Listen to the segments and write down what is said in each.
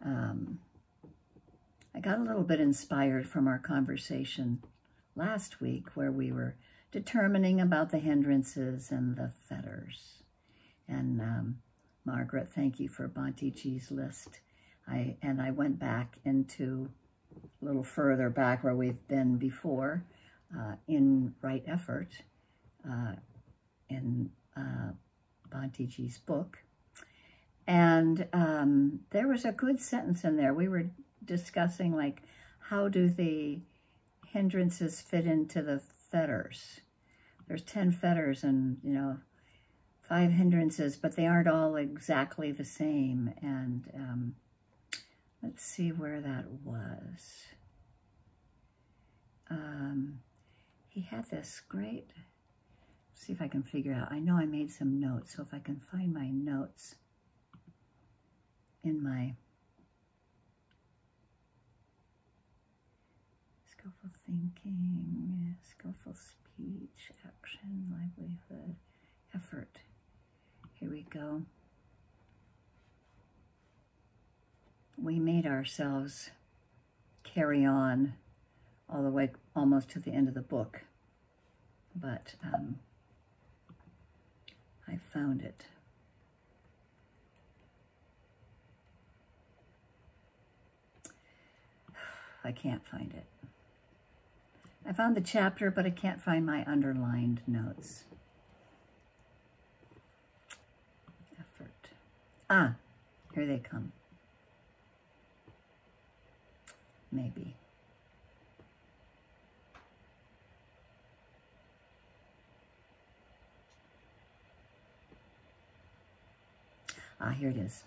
I got a little bit inspired from our conversation last week where we were determining about the hindrances and the fetters. And Margaret, thank you for Bante G's list. I went back into a little further back where we've been before in Right Effort in Bante G's book. And there was a good sentence in there. We were discussing, like, how do the hindrances fit into the fetters? There's 10 fetters and, 5 hindrances, but they aren't all exactly the same. And let's see where that was. He had this great, let's see if I can figure out. I know I made some notes, so if I can find my notes in my skillful thinking, skillful speech, action, livelihood, effort. Here we go. We made ourselves carry on all the way almost to the end of the book, but I found it. I can't find it. I found the chapter, but I can't find my underlined notes. Effort. Ah, here they come. Maybe. Ah, here it is.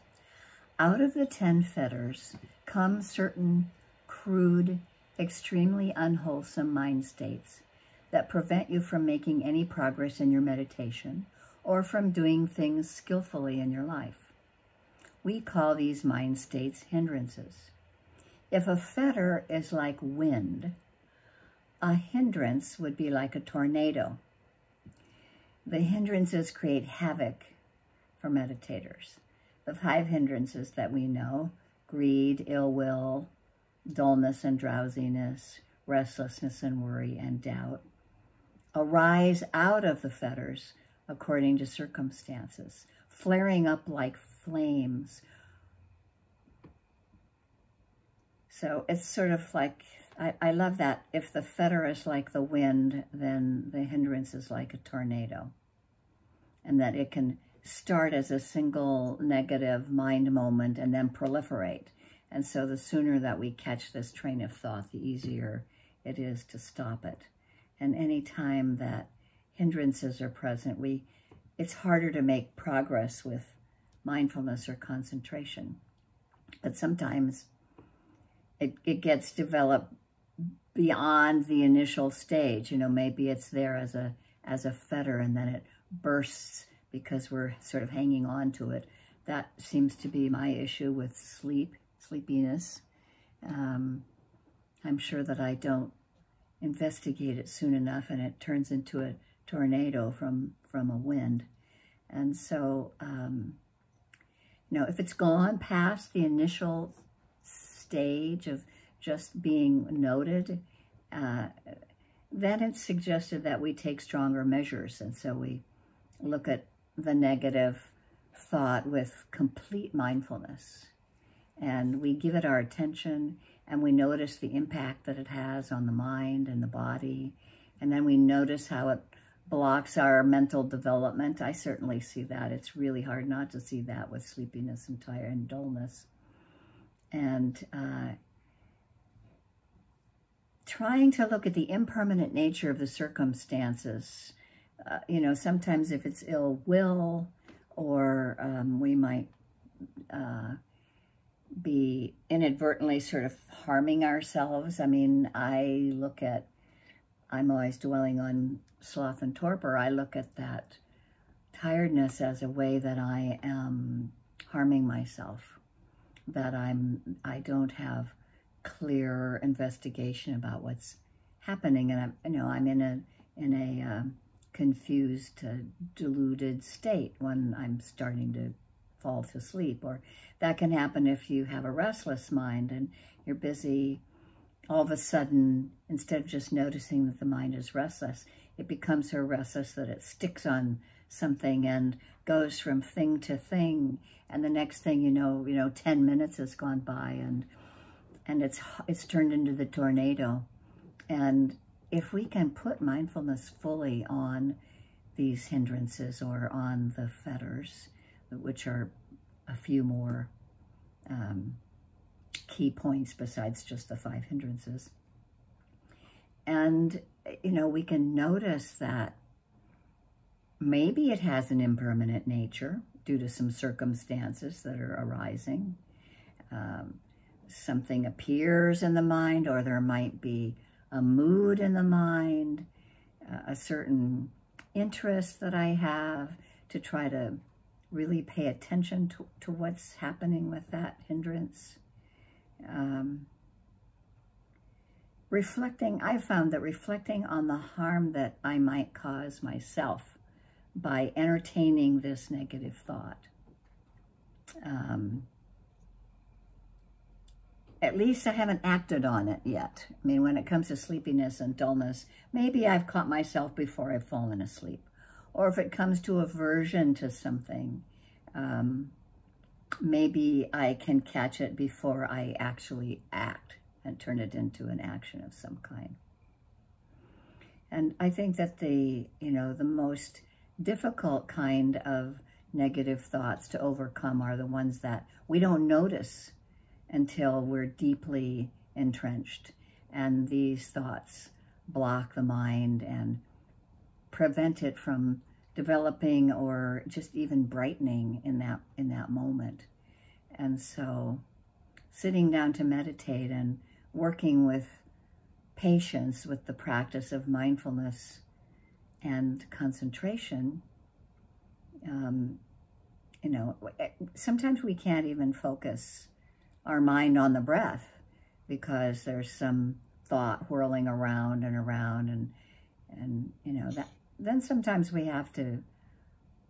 Out of the 10 fetters come certain crude, extremely unwholesome mind states that prevent you from making any progress in your meditation or from doing things skillfully in your life. We call these mind states hindrances. If a fetter is like wind, a hindrance would be like a tornado. The hindrances create havoc for meditators. The 5 hindrances that we know, greed, ill will, dullness and drowsiness, restlessness and worry and doubt, arise out of the fetters according to circumstances, flaring up like flames. So it's sort of like, I love that. If the fetter is like the wind, then the hindrance is like a tornado. And that it can start as a single negative mind moment and then proliferate. And so the sooner that we catch this train of thought, the easier it is to stop it. And any time that hindrances are present, it's harder to make progress with mindfulness or concentration. But sometimes it gets developed beyond the initial stage. Maybe it's there as a fetter and then it bursts because we're sort of hanging on to it. That seems to be my issue with sleepiness. I'm sure that I don't investigate it soon enough and it turns into a tornado from a wind. And so, if it's gone past the initial stage of just being noted, then it's suggested that we take stronger measures. And so we look at the negative thought with complete mindfulness. And we give it our attention and we notice the impact that it has on the mind and the body. And then we notice how it blocks our mental development. I certainly see that. It's really hard not to see that with sleepiness and tired and dullness. And trying to look at the impermanent nature of the circumstances. Sometimes if it's ill will or we might be inadvertently sort of harming ourselves. I'm always dwelling on sloth and torpor. I look at that tiredness as a way that I am harming myself, that I don't have clear investigation about what's happening, and I'm in a confused, deluded state when I'm starting to fall to sleep. Or that can happen if you have a restless mind and you're busy. All of a sudden, instead of just noticing that the mind is restless, it becomes so restless that it sticks on something and goes from thing to thing. And the next thing you know, 10 minutes has gone by and it's turned into the tornado. And if we can put mindfulness fully on these hindrances or on the fetters, which are a few more key points besides just the 5 hindrances. And, we can notice that maybe it has an impermanent nature due to some circumstances that are arising. Something appears in the mind, or there might be a mood in the mind, a certain interest that I have to try to really pay attention to what's happening with that hindrance. I found that reflecting on the harm that I might cause myself by entertaining this negative thought, at least I haven't acted on it yet. I mean, when it comes to sleepiness and dullness, maybe I've caught myself before I've fallen asleep. Or if it comes to aversion to something, maybe I can catch it before I actually act and turn it into an action of some kind. And I think that the most difficult kind of negative thoughts to overcome are the ones that we don't notice until we're deeply entrenched. And these thoughts block the mind and prevent it from developing or just even brightening in that moment. And so sitting down to meditate and working with patience with the practice of mindfulness and concentration, sometimes we can't even focus our mind on the breath because there's some thought whirling around and around, and then sometimes we have to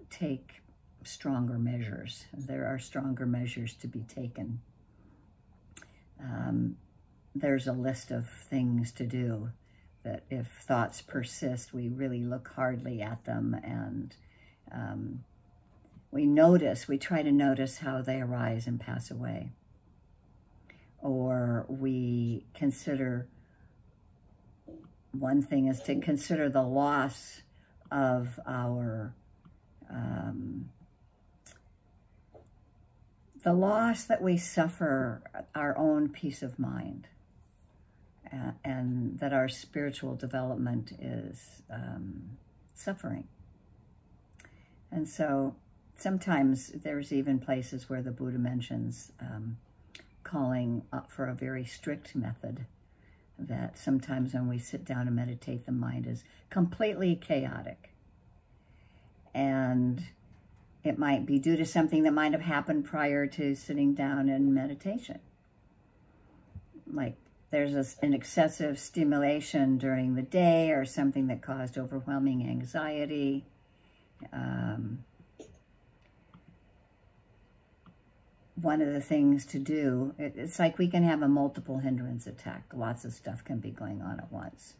take stronger measures. There are stronger measures to be taken. There's a list of things to do that if thoughts persist, we really look hardly at them and we try to notice how they arise and pass away. Or we consider, one thing is to consider the loss of our, the loss that we suffer, our own peace of mind, and that our spiritual development is suffering. And so sometimes there's even places where the Buddha mentions calling up for a very strict method, that sometimes when we sit down and meditate, the mind is completely chaotic. And it might be due to something that might have happened prior to sitting down in meditation. Like there's an excessive stimulation during the day or something that caused overwhelming anxiety. One of the things to do, it's like we can have a multiple hindrance attack. Lots of stuff can be going on at once.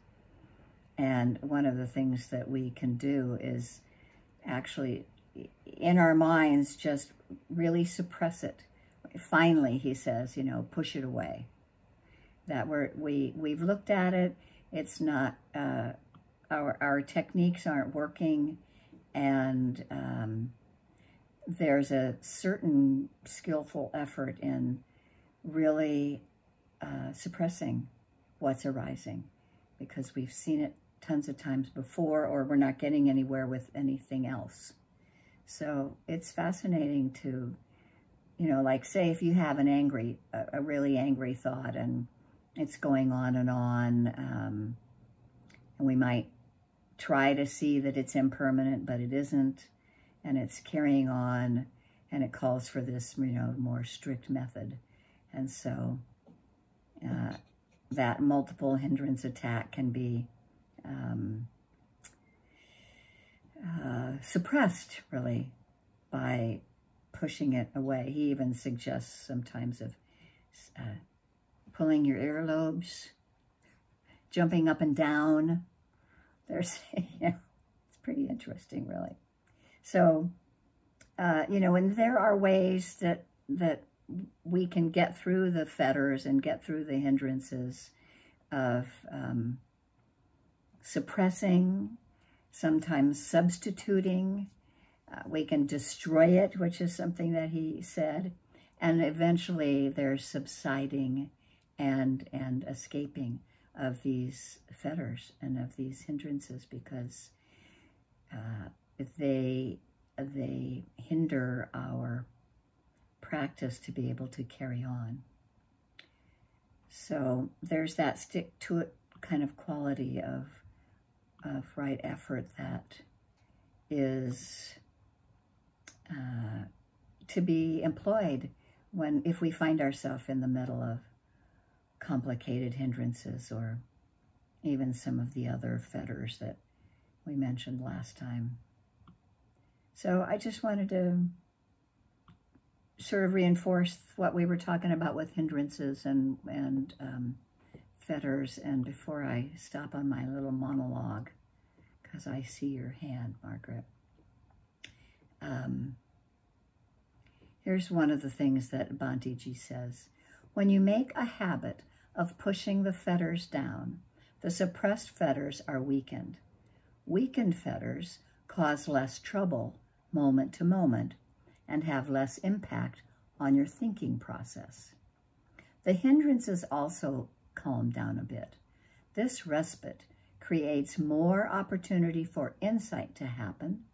And one of the things that we can do is actually, in our minds, just really suppress it. Finally, he says, push it away. That we've looked at it, it's not, our techniques aren't working, and there's a certain skillful effort in really suppressing what's arising, because we've seen it tons of times before, or we're not getting anywhere with anything else. So it's fascinating to, like say if you have a really angry thought and it's going on, and we might try to see that it's impermanent, but it isn't. And it's carrying on, and it calls for this, more strict method. And so that multiple hindrance attack can be suppressed, really, by pushing it away. He even suggests sometimes of pulling your earlobes, jumping up and down. There's, it's pretty interesting, really. So, and there are ways that we can get through the fetters and get through the hindrances of suppressing, sometimes substituting. We can destroy it, which is something that he said, and eventually there's subsiding and escaping of these fetters and of these hindrances, because they hinder our practice to be able to carry on. So there's that stick to it kind of quality of right effort that is to be employed if we find ourselves in the middle of complicated hindrances, or even some of the other fetters that we mentioned last time. So I just wanted to sort of reinforce what we were talking about with hindrances and fetters. And before I stop on my little monologue, because I see your hand, Margaret. Here's one of the things that Bante Ji says. When you make a habit of pushing the fetters down, the suppressed fetters are weakened. Weakened fetters cause less trouble moment to moment and have less impact on your thinking process. The hindrances also calm down a bit. This respite creates more opportunity for insight to happen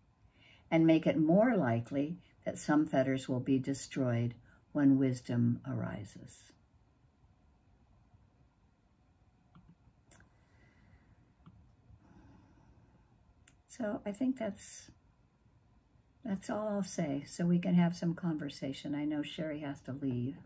and make it more likely that some fetters will be destroyed when wisdom arises. So I think that's all I'll say, so we can have some conversation. I know Sherry has to leave.